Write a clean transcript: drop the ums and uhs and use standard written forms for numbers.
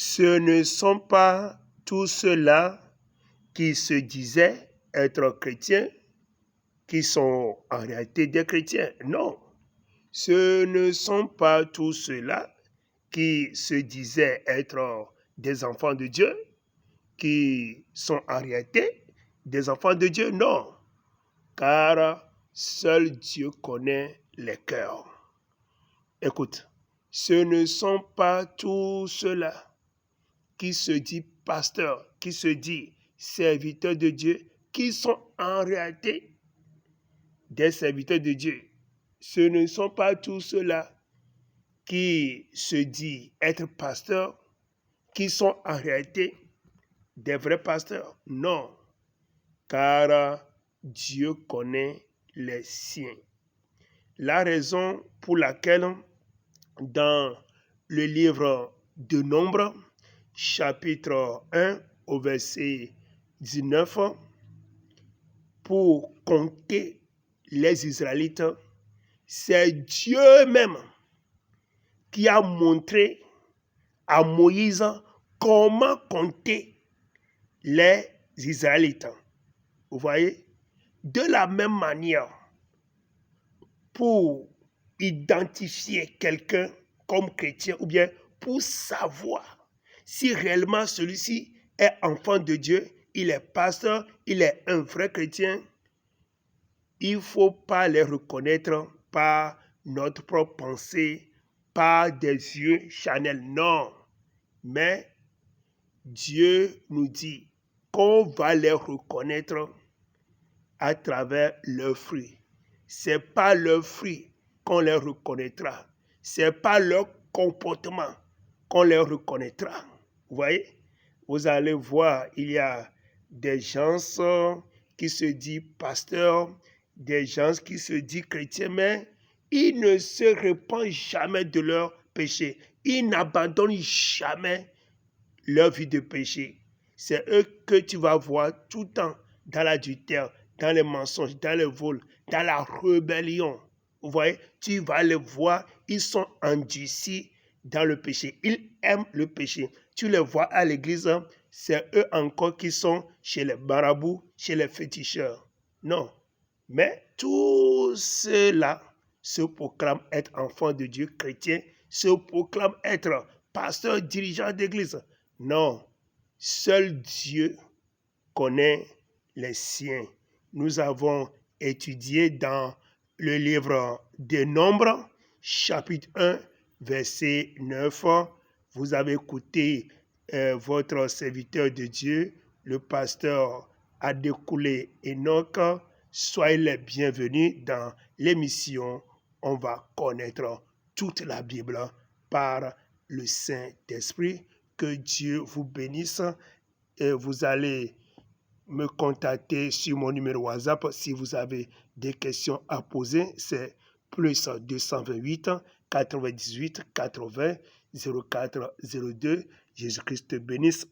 Ce ne sont pas tous ceux-là qui se disaient être chrétiens qui sont en réalité des chrétiens. Non, ce ne sont pas tous ceux-là qui se disaient être des enfants de Dieu qui sont en réalité des enfants de Dieu. Non, car seul Dieu connaît les cœurs. Écoute, ce ne sont pas tous ceux-là qui se disent pasteurs, qui se disent serviteurs de Dieu, qui sont en réalité des serviteurs de Dieu. Ce ne sont pas tous ceux-là qui se disent être pasteurs, qui sont en réalité des vrais pasteurs. Non, car Dieu connaît les siens. La raison pour laquelle dans le livre de Nombres, chapitre 1 au verset 19, pour compter les Israélites, c'est Dieu même qui a montré à Moïse comment compter les Israélites. Vous voyez? De la même manière, pour identifier quelqu'un comme chrétien ou bien pour savoir si réellement celui-ci est enfant de Dieu, il est pasteur, il est un vrai chrétien, il ne faut pas les reconnaître par notre propre pensée, par des yeux charnels. Non, mais Dieu nous dit qu'on va les reconnaître à travers leurs fruits. Ce n'est pas leurs fruits qu'on les reconnaîtra. Ce n'est pas leur comportement qu'on les reconnaîtra. Vous voyez? Vous allez voir, il y a des gens qui se disent pasteurs, des gens qui se disent chrétiens, mais ils ne se répandent jamais de leurs péchés. Ils n'abandonnent jamais leur vie de péché. C'est eux que tu vas voir tout le temps dans l'adultère, dans les mensonges, dans le vol, dans la rébellion. Vous voyez, tu vas les voir, ils sont endurcis dans le péché. Ils aiment le péché. Tu les vois à l'église, c'est eux encore qui sont chez les marabouts, chez les féticheurs. Non, mais tous ceux-là se proclament être enfants de Dieu chrétiens, se proclament être pasteurs, dirigeants d'église. Non, seul Dieu connaît les siens. Nous avons étudié dans le livre des Nombres, chapitre 1, verset 9. Vous avez écouté votre serviteur de Dieu, le pasteur Adekunle Enoch. Soyez les bienvenus dans l'émission. On va connaître toute la Bible par le Saint-Esprit. Que Dieu vous bénisse. Et vous allez me contacter sur mon numéro WhatsApp si vous avez des questions à poser. C'est plus 228 98 80 04 02. Jésus-Christ te bénisse.